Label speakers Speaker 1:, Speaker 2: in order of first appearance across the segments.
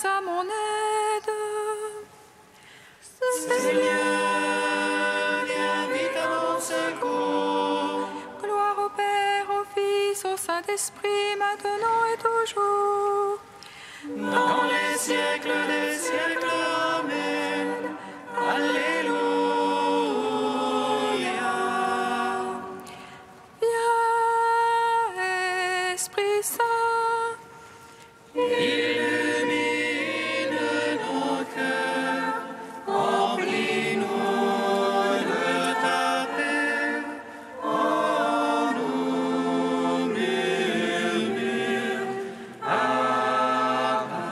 Speaker 1: à mon aide.
Speaker 2: Seigneur, viens vite à mon secours.
Speaker 1: Gloire au Père, au Fils, au Saint-Esprit, maintenant et toujours.
Speaker 2: Dans les siècles des siècles, Amen. Alléluia.
Speaker 1: Viens, Esprit Saint,
Speaker 2: Illumine nos cœurs, remplis-nous de ta paix. En nous murmure, Abba.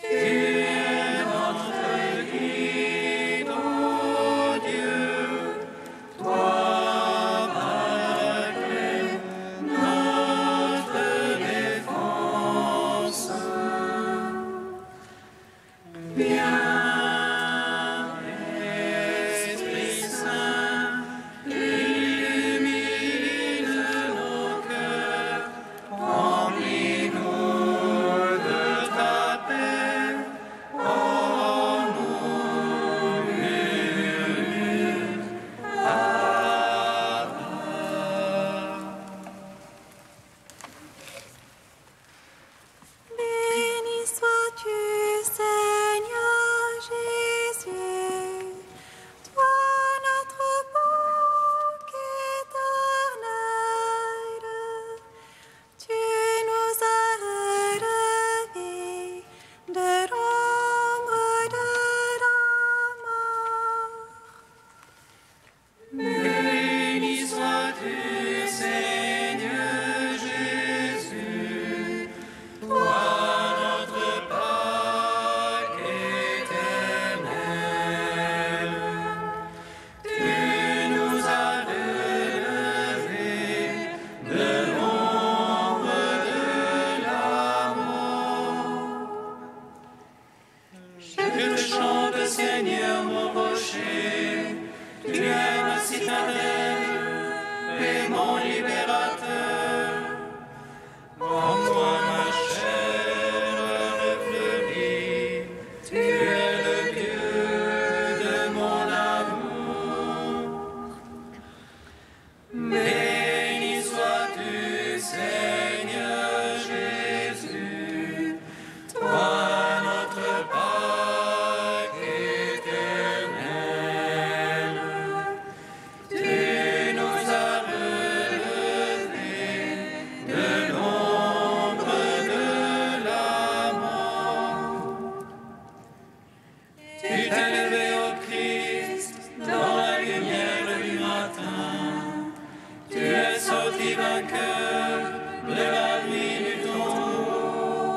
Speaker 2: Tu es notre guide, ô Dieu, toi, Paraclet, notre défense. Viens, Esprit Saint, illumine nos cœurs, remplis-nous de ta paix. En nous murmure, Abba.
Speaker 3: Béni sois-tu, Seigneur Jésus, toi notre bouc éternel. Tu nous as relevés de l'ombre de la mort.
Speaker 2: Béni sois-tu, Seigneur Jésus, toi notre Pâque éternel. Tu nous as relevés de l'ombre de la mort. Je te chante, Seigneur, mon rocher, tu es ma citadelle et mon libérateur. En toi ma chair refleurit, tu es le Dieu de mon amour. Béni sois-tu, Seigneur Jésus, toi notre Pâque éternel. Tu nous as relevés de l'ombre de la mort. Tu t'es levé au Christ dans la lumière du matin. Tu es sorti vainqueur de la nuit du tombeau.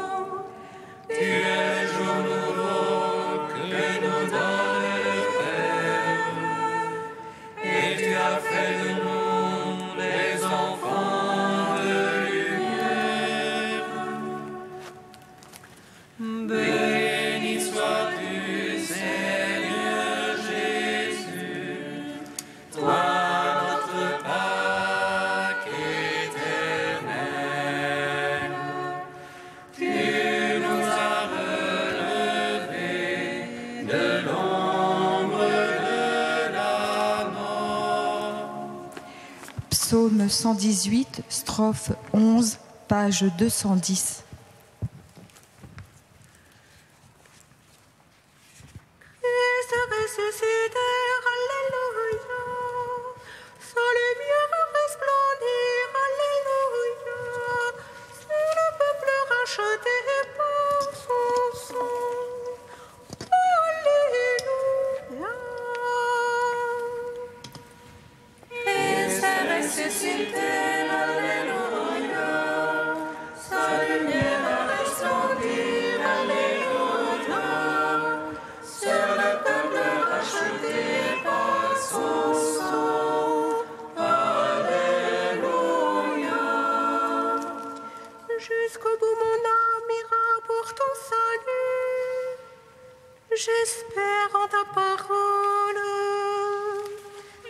Speaker 2: Tu es le jour nouveau que nous donne le Père. Et tu as fait de nous les enfants de lumière. Béni sois-tu, Seigneur Jésus, toi notre Pâque éternel. Tu nous as relevés de l'ombre de la mort.
Speaker 4: Psaume 118, strophe 11, page 210.
Speaker 3: Christ ressuscité, alléluia. Sans lumière resplendir, alléluia. C'est le peuple racheté par son sang, alléluia.
Speaker 2: Christ est ressuscité, alléluia. Sa lumière a resplendir, alléluia. Sur le peuple racheté par son sang, alléluia.
Speaker 3: Jusqu'au bout mon âme ira pour ton salut. J'espère en ta parole.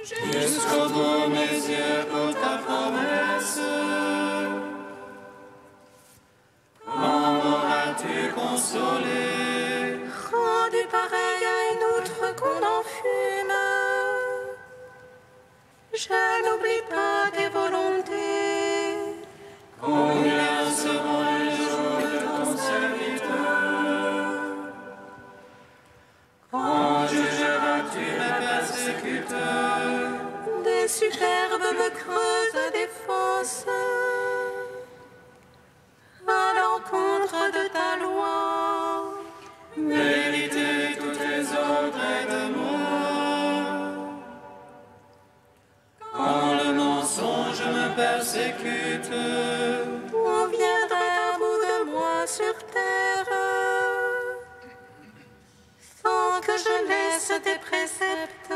Speaker 2: Jusqu'au bout mes yeux pour ta promesse. En consoler.
Speaker 3: Rendu pareil à une outre qu'on enfume, je n'oublie pas tes volontés.
Speaker 2: Combien seront les jours de ton serviteur? Quand jugeras-tu mes persécuteurs?
Speaker 3: Des superbes me creusent la défense à l'encontre de ta loi.
Speaker 2: Vérité, tous tes ordres aide-moi. Quand le mensonge me persécute,
Speaker 3: On viendrait à bout de moi sur terre, sans que je laisse tes préceptes.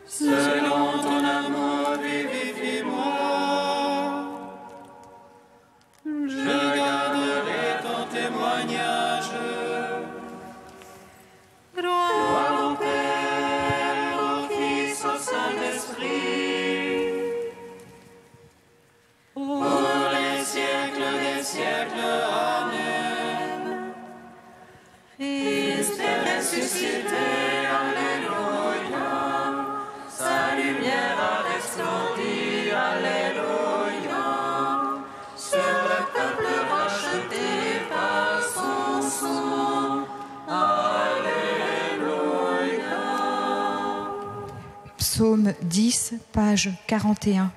Speaker 2: selon ton amour, vivifie-moi. Je garderai ton témoignage.
Speaker 3: Gloire
Speaker 2: Au Père, au Fils, au Saint-Esprit, pour les siècles des siècles. Amen.
Speaker 3: Christ est ressuscité, alléluia. Sa lumière a resplendi, alléluia. Sur le peuple racheté par son sang, alléluia.
Speaker 4: Psaume 10, page 41.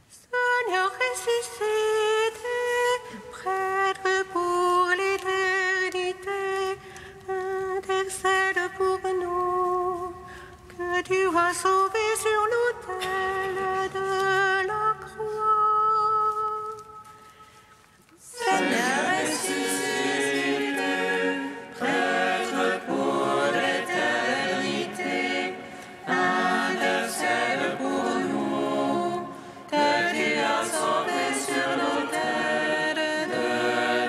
Speaker 3: Seigneur ressuscité, prêtre pour l'éternité, intercède pour nous, que tu as sauvés sur l'autel de la croix. Seigneur ressuscité, prêtre pour l'éternité, intercède pour nous, que tu as sauvés sur l'autel de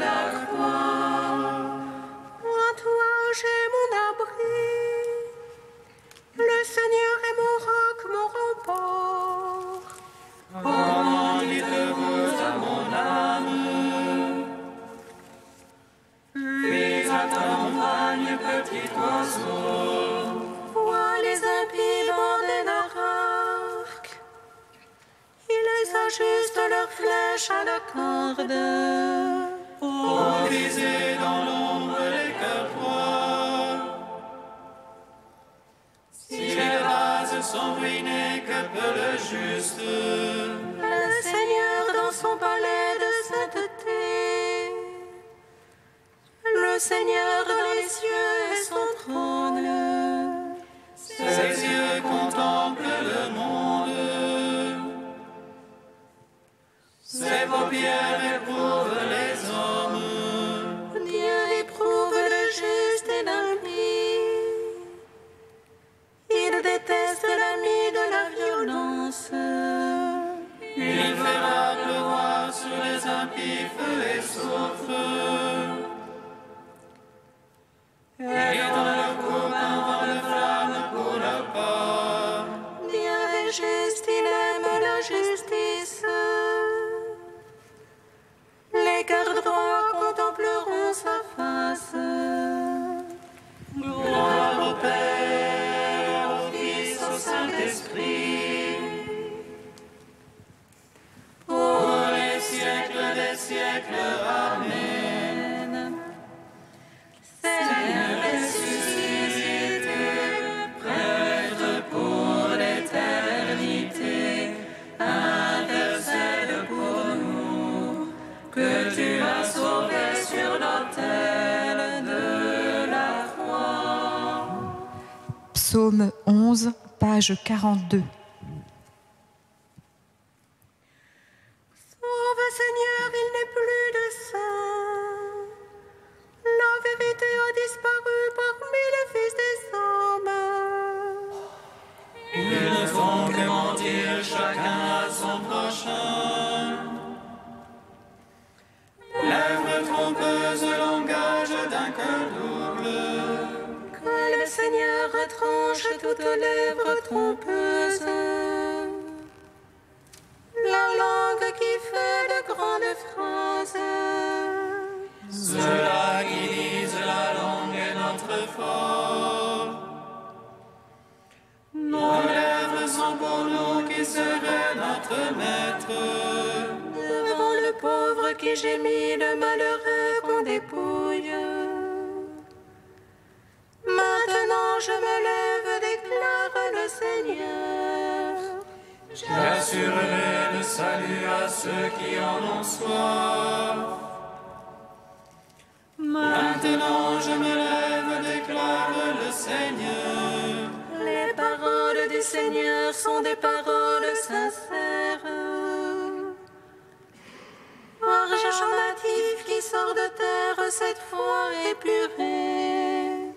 Speaker 3: la croix. En toi j'ai mon abri, le Seigneur est mon roc, mon rempart.
Speaker 2: Comment dites-vous à mon âme? Puis à ta montagne, petit oiseau.
Speaker 3: Vois les impies bandés leur arc, il les ajuste leurs flèches à la corde.
Speaker 2: Pour viser dans l'ombre les cœurs froids. Si les bases sont ruinées, que peut le juste?
Speaker 3: Le Seigneur dans son palais de sainteté, le Seigneur dans les cieux et son trône.
Speaker 2: Ses yeux contemplent le monde. Ses paupières éprouvent les hommes.
Speaker 3: Dieu éprouve le juste et l'impie. Il déteste l'ami de la violence.
Speaker 2: Il fera pleuvoir sur les impies feu et soufre. Et dans leur coupe un vent de flamme pour leur part.
Speaker 3: Dieu est juste, il aime la justice. Les cœurs droits contempleront sa face.
Speaker 2: Gloire au Père, au Fils, au Saint-Esprit, pour les siècles des siècles. Amen.
Speaker 3: Seigneur ressuscité,
Speaker 2: Prêtre pour l'éternité,
Speaker 3: intercède pour nous, que tu as sauvés sur l'autel de la croix.
Speaker 4: Psaume 11, page 42.
Speaker 3: Sauve Seigneur, il n'est plus de saint. La vérité a disparu parmi les fils des hommes.
Speaker 2: ils ne font que mentir chacun à son prochain. Lèvres trompeuses, langage d'un cœur double.
Speaker 3: Que le Seigneur retranche toutes lèvres trompeuses. La langue qui fait de grandes phrases.
Speaker 2: Ceux-là qui disent la langue est notre fort. Nos lèvres sont pour nous qui serait notre maître.
Speaker 3: Devant le pauvre qui gémit, le malheureux qu'on dépouille. Maintenant je me lève, déclare le Seigneur.
Speaker 2: J'assurerai le salut à ceux qui en ont soif. Maintenant je me lève, déclare le Seigneur.
Speaker 3: Les paroles du Seigneur sont des paroles sincères. Argent natif qui sort de terre, cette fois épuré.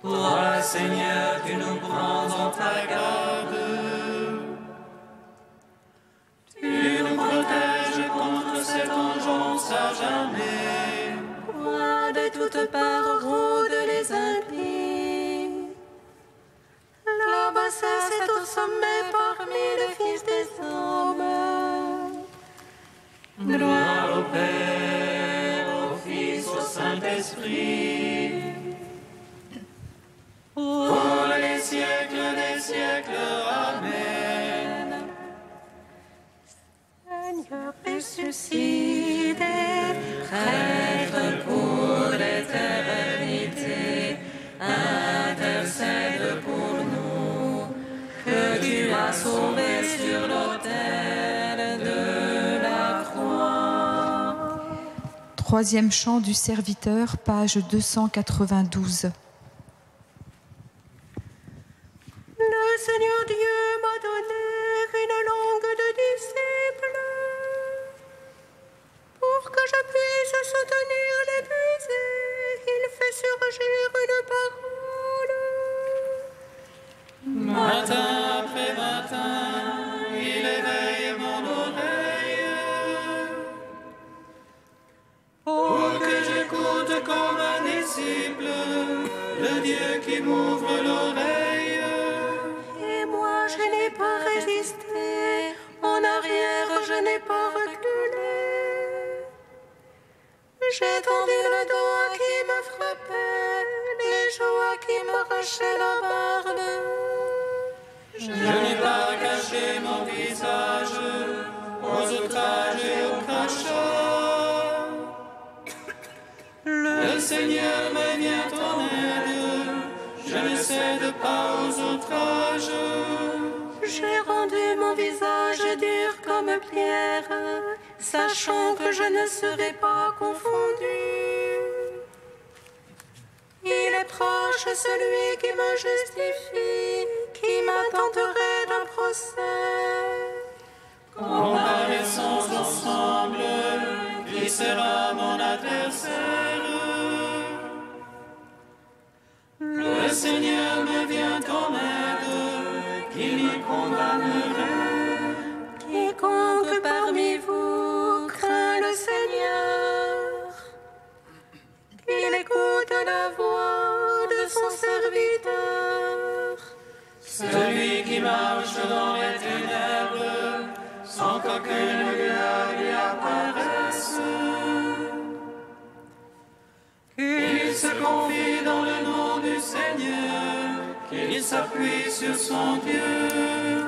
Speaker 2: Toi, Seigneur, tu nous prends en ta garde. Tu nous protèges contre cette vengeance à jamais.
Speaker 3: Toi, de toutes parts rôdent les impies. La bassesse est au sommet parmi les fils des hommes.
Speaker 2: Gloire au Père, au Fils, au Saint-Esprit. Pour les siècles des siècles. Amen.
Speaker 3: Seigneur ressuscité, prêtre pour l'éternité, intercède pour nous, que tu as sauvés sur l'autel de la croix.
Speaker 4: Troisième chant du serviteur, page 292.
Speaker 3: Le Seigneur Dieu m'a donné une langue de disciple pour que je puisse soutenir l'épuisé. Il fait surgir une parole.
Speaker 2: Matin après matin, il éveille mon oreille pour que j'écoute comme un disciple le Dieu qui m'ouvre l'oreille.
Speaker 3: Et moi je n'ai pas résisté, en arrière je n'ai pas reculé. J'ai tendu le doigt qui me frappait, les joies qui m'arrachaient la barbe.
Speaker 2: Je n'ai pas caché mon visage aux outrages et aux crachats. Le Seigneur me vient en aide, je ne cède pas aux outrages.
Speaker 3: J'ai rendu mon visage dur comme pierre, sachant que je ne serai pas confondu. Il est proche celui qui me justifie, qui m'attenterait d'un procès.
Speaker 2: Comparaissons ensemble, qui sera mon adversaire. Le Seigneur me vient en aide, qui m'y condamnerait.
Speaker 3: Quiconque parmi vous craint le Seigneur, qu'il écoute la voix de son serviteur.
Speaker 2: Celui qui marche dans les ténèbres, sans qu'aucune lueur lui apparaisse. Qu'il se confie dans le nom du Seigneur, qu'il s'appuie sur son Dieu.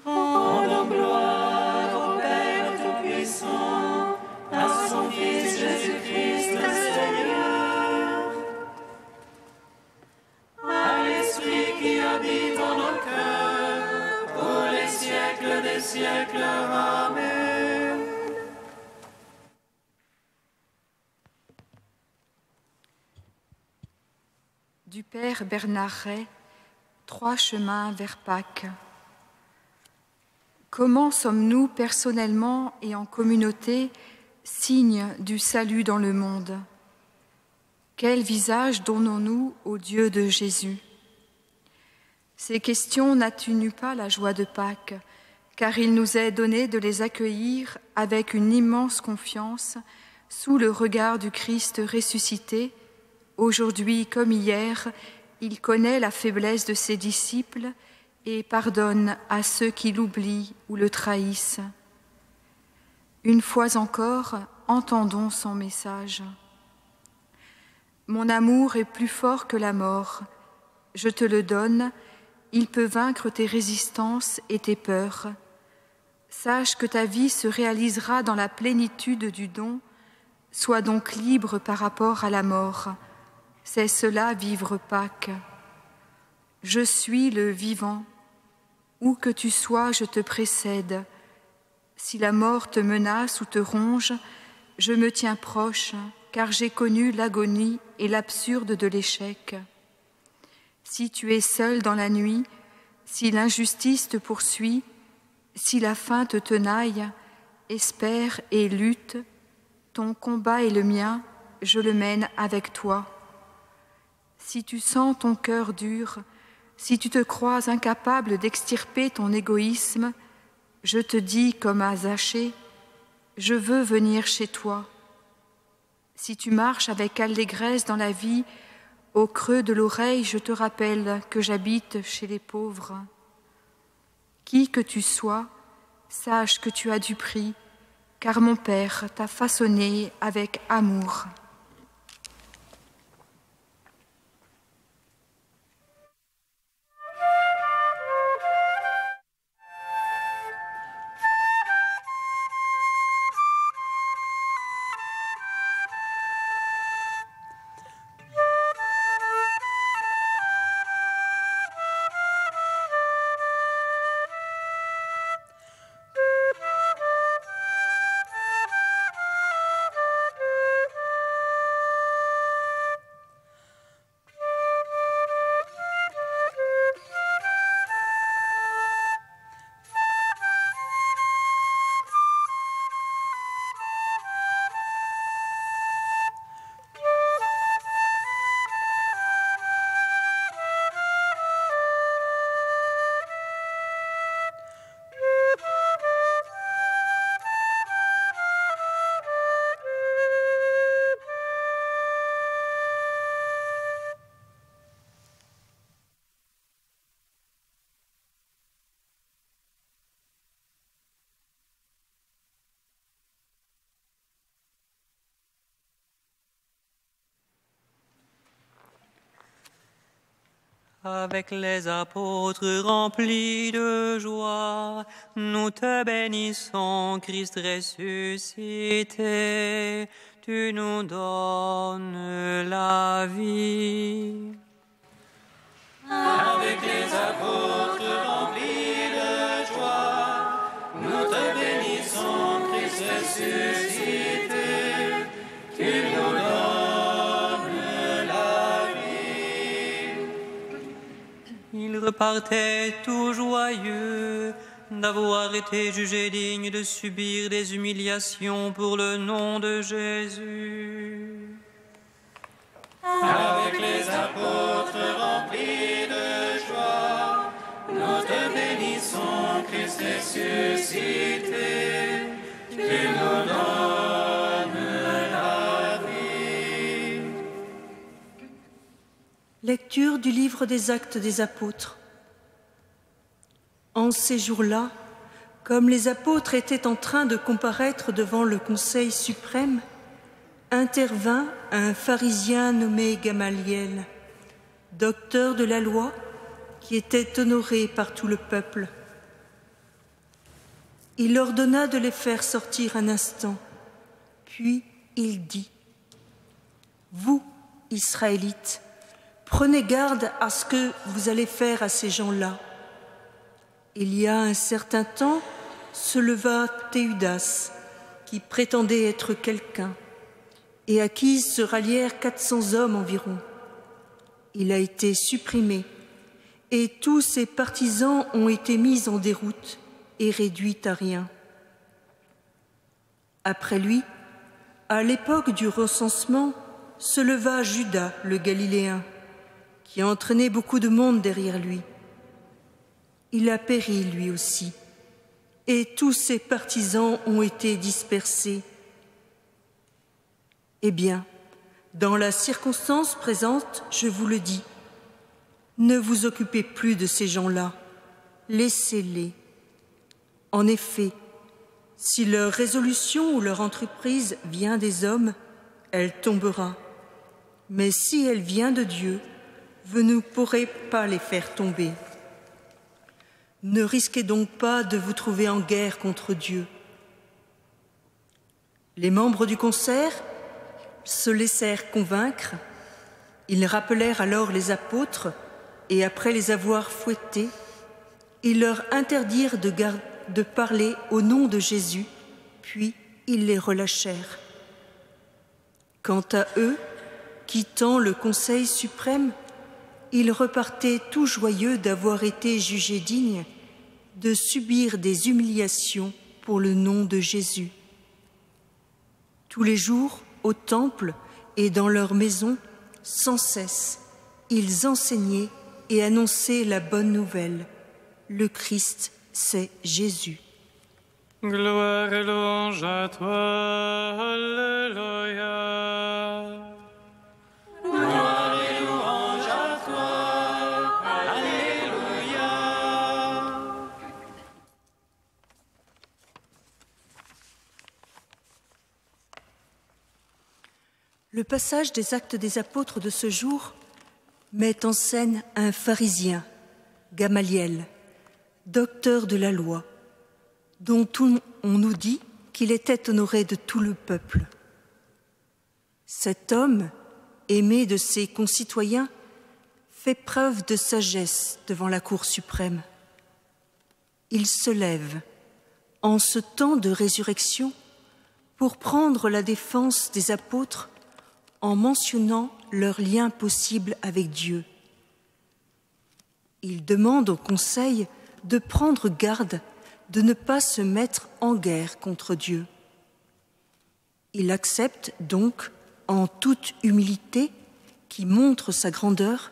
Speaker 2: Rendons gloire au Père Tout-Puissant, à son Fils Jésus-Christ le Seigneur, à l'Esprit qui habite en nos cœurs, pour les siècles des siècles. Amen.
Speaker 4: Du Père Bernard Ray, 3 chemins vers Pâques. Comment sommes-nous personnellement et en communauté signes du salut dans le monde? Quel visage donnons-nous au Dieu de Jésus? Ces questions n'atténuent pas la joie de Pâques, car il nous est donné de les accueillir avec une immense confiance sous le regard du Christ ressuscité. Aujourd'hui comme hier, il connaît la faiblesse de ses disciples et pardonne à ceux qui l'oublient ou le trahissent. Une fois encore, entendons son message. Mon amour est plus fort que la mort. Je te le donne, il peut vaincre tes résistances et tes peurs. Sache que ta vie se réalisera dans la plénitude du don. Sois donc libre par rapport à la mort. C'est cela vivre Pâques. Je suis le vivant. Où que tu sois, je te précède. Si la mort te menace ou te ronge, je me tiens proche, car j'ai connu l'agonie et l'absurde de l'échec. Si tu es seul dans la nuit, si l'injustice te poursuit, si la faim te tenaille, espère et lutte, ton combat est le mien, je le mène avec toi. Si tu sens ton cœur dur, si tu te crois incapable d'extirper ton égoïsme, je te dis comme à Zachée, je veux venir chez toi. Si tu marches avec allégresse dans la vie, au creux de l'oreille, je te rappelle que j'habite chez les pauvres. Qui que tu sois, sache que tu as du prix, car mon Père t'a façonné avec amour.
Speaker 5: Avec les apôtres remplis de joie, nous te bénissons, Christ ressuscité, tu nous donnes la vie.
Speaker 2: Avec les apôtres remplis de joie, nous te bénissons, Christ ressuscité, tu nous donnes
Speaker 5: Ils repartaient tout joyeux d'avoir été jugés dignes de subir des humiliations pour le nom de Jésus.
Speaker 2: Avec les apôtres remplis de joie, nous te bénissons, Christ ressuscité, tu nous donnes la vie.
Speaker 3: Lecture du livre des Actes des Apôtres. En ces jours-là, comme les apôtres étaient en train de comparaître devant le Conseil suprême, intervint un pharisien nommé Gamaliel, docteur de la loi, qui était honoré par tout le peuple. Il ordonna de les faire sortir un instant, puis il dit : « Vous, Israélites, prenez garde à ce que vous allez faire à ces gens-là. Il y a un certain temps, se leva Théudas, qui prétendait être quelqu'un, et à qui se rallièrent 400 hommes environ. Il a été supprimé, et tous ses partisans ont été mis en déroute et réduits à rien. Après lui, à l'époque du recensement, se leva Judas le Galiléen, qui a entraîné beaucoup de monde derrière lui. Il a péri lui aussi, et tous ses partisans ont été dispersés. Eh bien, dans la circonstance présente, je vous le dis, ne vous occupez plus de ces gens-là, laissez-les. En effet,
Speaker 6: Si leur résolution ou leur entreprise vient des hommes, elle tombera. Mais si elle vient de Dieu, vous ne pourrez pas les faire tomber. Ne risquez donc pas de vous trouver en guerre contre Dieu. Les membres du concert se laissèrent convaincre. Ils rappelèrent alors les apôtres et après les avoir fouettés, ils leur interdirent de parler au nom de Jésus, puis ils les relâchèrent. Quant à eux, quittant le Conseil suprême, ils repartaient tout joyeux d'avoir été jugés dignes de subir des humiliations pour le nom de Jésus. Tous les jours, au temple et dans leur maison, sans cesse, ils enseignaient et annonçaient la bonne nouvelle. Le Christ, c'est Jésus.
Speaker 2: Gloire et louange à toi, Alléluia. Gloire et louange à toi, Alléluia.
Speaker 6: Le passage des Actes des Apôtres de ce jour met en scène un pharisien, Gamaliel, docteur de la loi, dont on nous dit qu'il était honoré de tout le peuple. Cet homme, aimé de ses concitoyens, fait preuve de sagesse devant la Cour suprême. Il se lève, en ce temps de résurrection, pour prendre la défense des apôtres en mentionnant leur lien possible avec Dieu. Il demande au Conseil de prendre garde de ne pas se mettre en guerre contre Dieu. Il accepte donc, en toute humilité qui montre sa grandeur,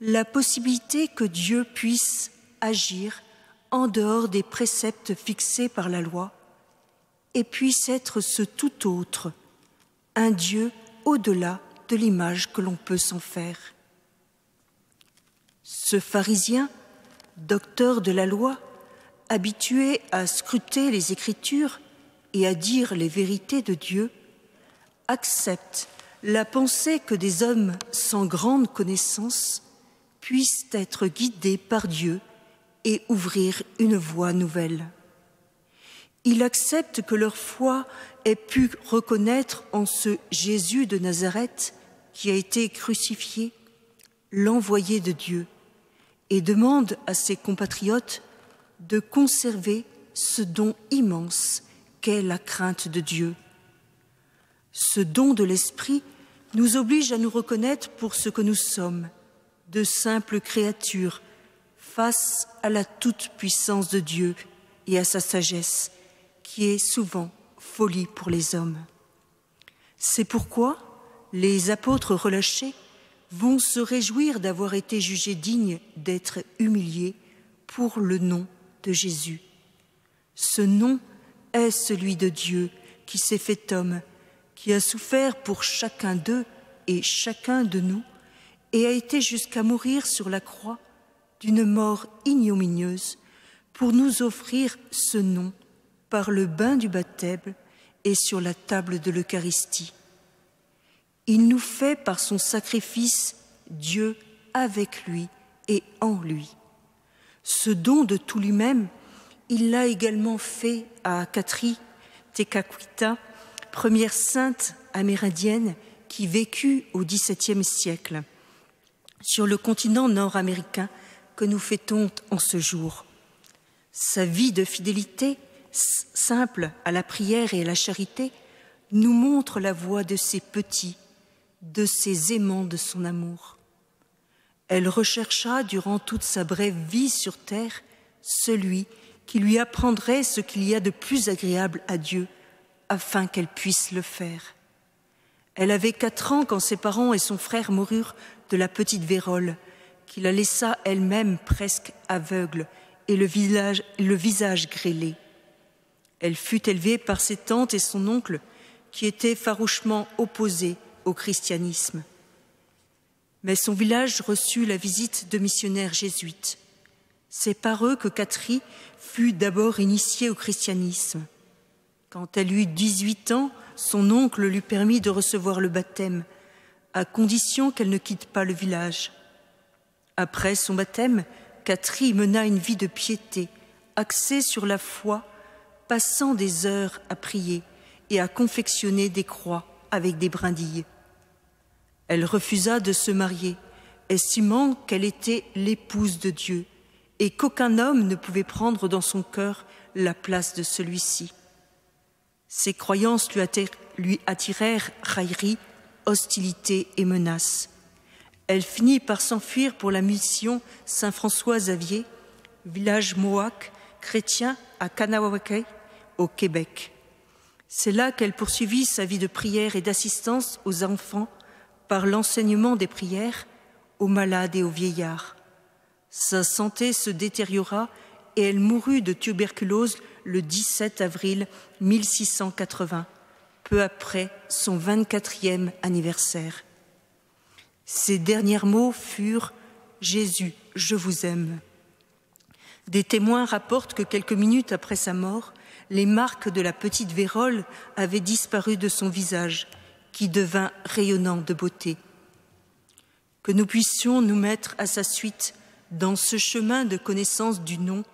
Speaker 6: la possibilité que Dieu puisse agir en dehors des préceptes fixés par la loi et puisse être ce tout autre, un Dieu au-delà de l'image que l'on peut s'en faire. Ce pharisien, docteur de la loi, habitué à scruter les Écritures et à dire les vérités de Dieu, accepte la pensée que des hommes sans grande connaissance puissent être guidés par Dieu et ouvrir une voie nouvelle. Il accepte que leur foi ait pu reconnaître en ce Jésus de Nazareth qui a été crucifié, l'envoyé de Dieu, et demande à ses compatriotes de conserver ce don immense qu'est la crainte de Dieu. Ce don de l'Esprit nous oblige à nous reconnaître pour ce que nous sommes, de simples créatures face à la toute-puissance de Dieu et à sa sagesse, qui est souvent folie pour les hommes. C'est pourquoi les apôtres relâchés vont se réjouir d'avoir été jugés dignes d'être humiliés pour le nom de Jésus. Ce nom est celui de Dieu qui s'est fait homme, qui a souffert pour chacun d'eux et chacun de nous et a été jusqu'à mourir sur la croix d'une mort ignominieuse pour nous offrir ce nom par le bain du baptême et sur la table de l'Eucharistie. Il nous fait par son sacrifice Dieu avec lui et en lui. Ce don de tout lui-même, il l'a également fait à Katri Tekakwitha, première sainte amérindienne qui vécut au XVIIe siècle, sur le continent nord-américain que nous fêtons en ce jour. Sa vie de fidélité, simple à la prière et à la charité, nous montre la voie de ses petits, de ses aimants de son amour. Elle rechercha durant toute sa brève vie sur terre celui qui lui apprendrait ce qu'il y a de plus agréable à Dieu, afin qu'elle puisse le faire. Elle avait 4 ans quand ses parents et son frère moururent de la petite vérole, qui la laissa elle-même presque aveugle et le visage grêlé. Elle fut élevée par ses tantes et son oncle, qui étaient farouchement opposés au christianisme. Mais son village reçut la visite de missionnaires jésuites. C'est par eux que Katri fut d'abord initiée au christianisme. Quand elle eut 18 ans, son oncle lui permit de recevoir le baptême, à condition qu'elle ne quitte pas le village. Après son baptême, Catherine mena une vie de piété, axée sur la foi, passant des heures à prier et à confectionner des croix avec des brindilles. Elle refusa de se marier, estimant qu'elle était l'épouse de Dieu et qu'aucun homme ne pouvait prendre dans son cœur la place de celui-ci. Ses croyances lui attirèrent raillerie, hostilité et menaces. Elle finit par s'enfuir pour la mission Saint-François-Xavier, village mohawk chrétien à Kahnawake, au Québec. C'est là qu'elle poursuivit sa vie de prière et d'assistance aux enfants par l'enseignement des prières aux malades et aux vieillards. Sa santé se détériora et elle mourut de tuberculose le 17 avril 1680, peu après son 24e anniversaire. Ses derniers mots furent « Jésus, je vous aime ». Des témoins rapportent que quelques minutes après sa mort, les marques de la petite vérole avaient disparu de son visage, qui devint rayonnant de beauté. Que nous puissions nous mettre à sa suite dans ce chemin de connaissance du nom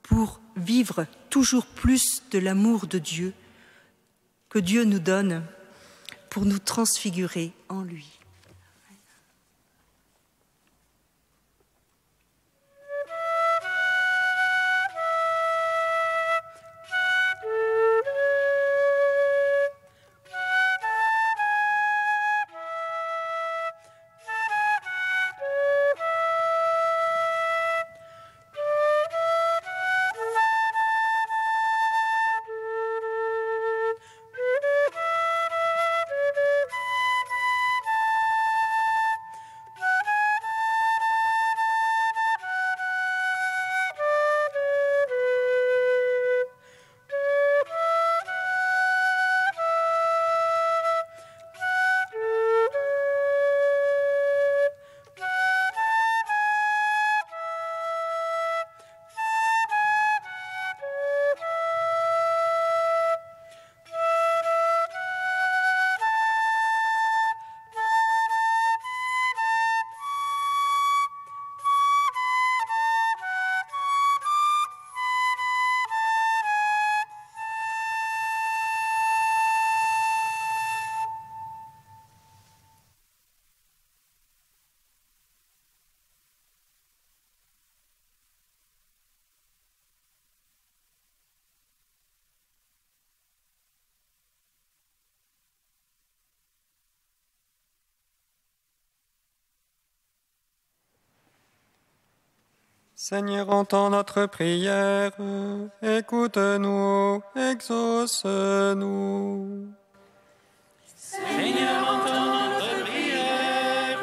Speaker 6: pour vivre toujours plus de l'amour de Dieu que Dieu nous donne pour nous transfigurer en lui.
Speaker 7: Seigneur, entends notre prière, écoute-nous, exauce-nous.
Speaker 2: Seigneur, entends notre prière,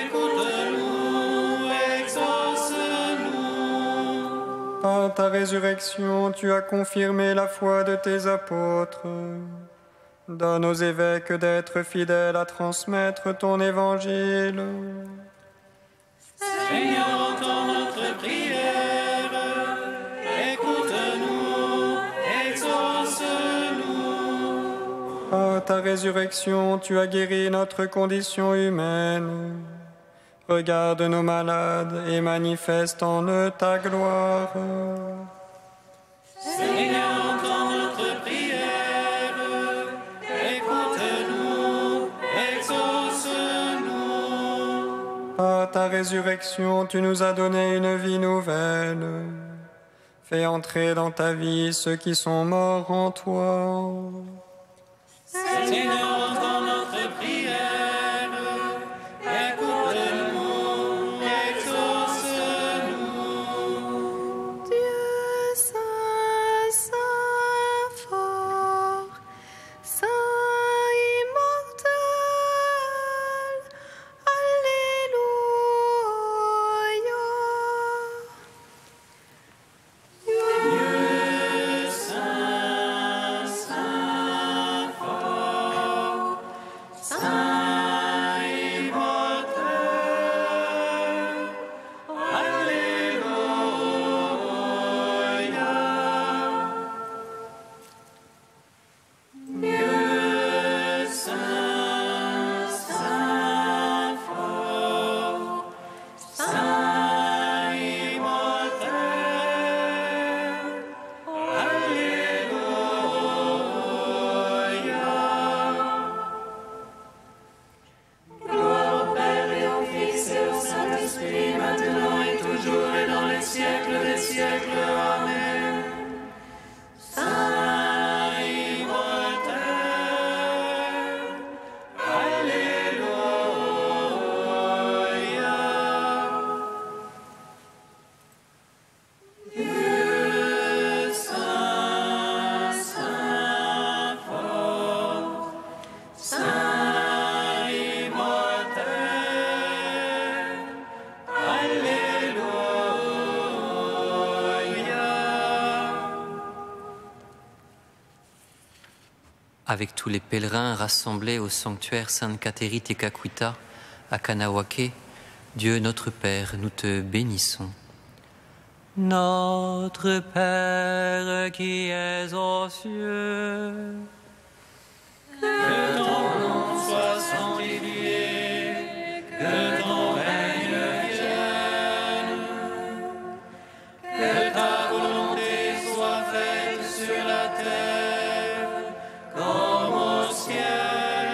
Speaker 2: écoute-nous, exauce-nous.
Speaker 7: Par ta résurrection, tu as confirmé la foi de tes apôtres. Donne aux évêques d'être fidèles à transmettre ton évangile.
Speaker 2: Seigneur, entends notre prière, écoute-nous, exauce-nous.
Speaker 7: Par ta résurrection, tu as guéri notre condition humaine. Regarde nos malades et manifeste en eux ta gloire.
Speaker 2: Seigneur, entends notre prière, écoute-nous, exauce-nous.
Speaker 7: Par ta résurrection, tu nous as donné une vie nouvelle. Fais entrer dans ta vie ceux qui sont morts en toi.
Speaker 2: Seigneur, entends notre prière, écoute-nous, exauce-nous.
Speaker 3: Dieu saint, saint fort, saint immortel, Alléluia.
Speaker 2: Dieu saint, saint fort,
Speaker 5: avec tous les pèlerins rassemblés au sanctuaire Sainte Cathérie Tekakwitha à Kanawake, Dieu notre Père, nous te bénissons. Notre Père qui es aux cieux,
Speaker 2: que ton nom soit sanctifié, que ton règne vienne, que ta volonté soit faite sur la terre comme au ciel.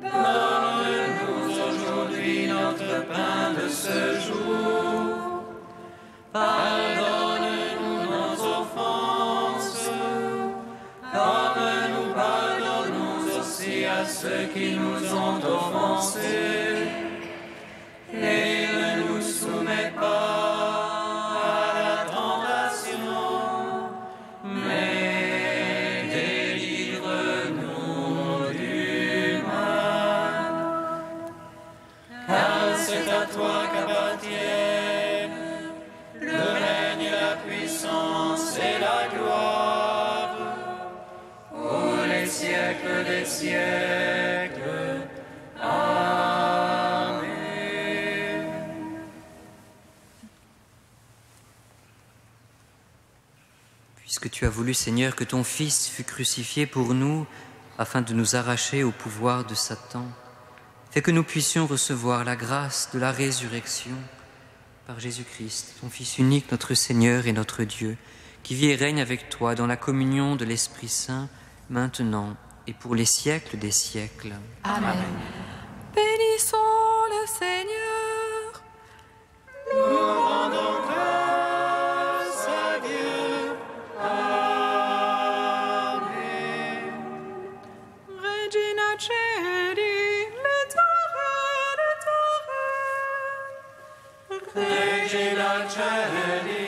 Speaker 2: Donne-nous aujourd'hui notre pain de ce jour. Pardonne-nous nos offenses, comme nous pardonnons aussi à ceux qui nous ont offensés. Et ne nous soumets pas à la tentation, mais délivre-nous du mal. Car c'est à toi qu'appartiennent le règne et la puissance et la gloire pour les siècles des siècles. Amen.
Speaker 5: puisque tu as voulu, Seigneur, que ton Fils fût crucifié pour nous, afin de nous arracher au pouvoir de Satan, fais que nous puissions recevoir la grâce de la résurrection par Jésus-Christ, ton Fils unique, notre Seigneur et notre Dieu, qui vit et règne avec toi dans la communion de l'Esprit Saint, maintenant et pour les siècles des siècles.
Speaker 4: Amen.
Speaker 1: Bénissons le Seigneur.
Speaker 2: Nous rendons grâce à Dieu. Amen.
Speaker 1: Regina Celi,
Speaker 2: Regina Celi,